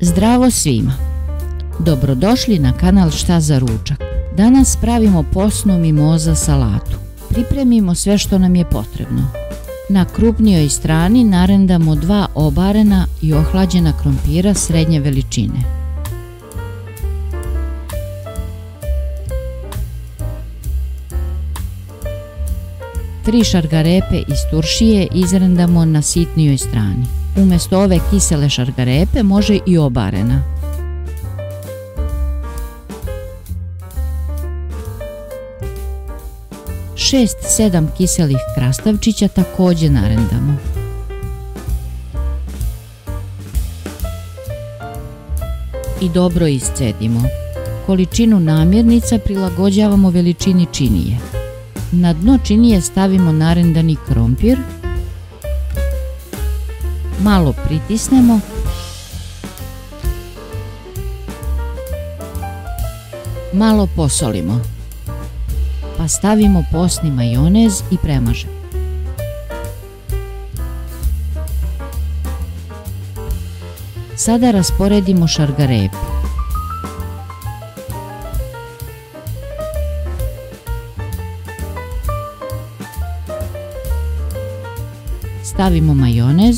Zdravo svima! Dobrodošli na kanal Šta za ručak. Danas pravimo posnu mimoza salatu. Pripremimo sve što nam je potrebno. Na krupnijoj strani narendamo 2 obarena i ohlađena krompira srednje veličine. Tri šargarepe iz turšije izrendamo na sitnijoj strani. Umjesto ove kisele šargarepe može i obarena. Šest, 7 kiselih krastavčića također narendamo. I dobro iscedimo. Količinu namirnica prilagođavamo veličini činije. Na dno činije stavimo narendani krompir, malo pritisnemo, malo posolimo, pa stavimo posni majonez i premažemo. Sada rasporedimo šargarepu. Stavimo majonez,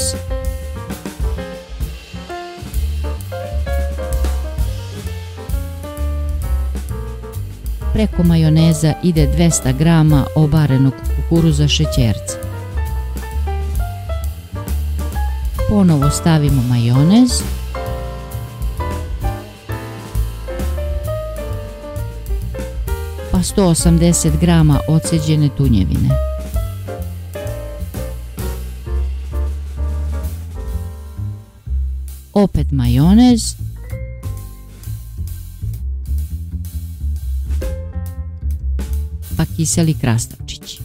preko majoneza ide 200 g obarenog kukuruza šećerca. Ponovo stavimo majonez, pa 180 g odsjeđene tunjevine. Opet majonez, pa kiseli krastavčići.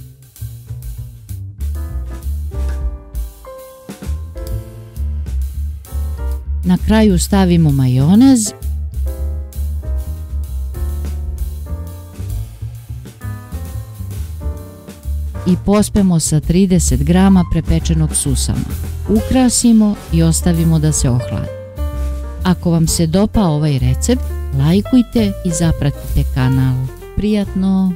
Na kraju stavimo majonez i pospemo sa 30 g prepečenog susama. Ukrasimo i ostavimo da se ohladi. Ako vam se dopao ovaj recept, lajkujte i zapratite kanal. Prijatno!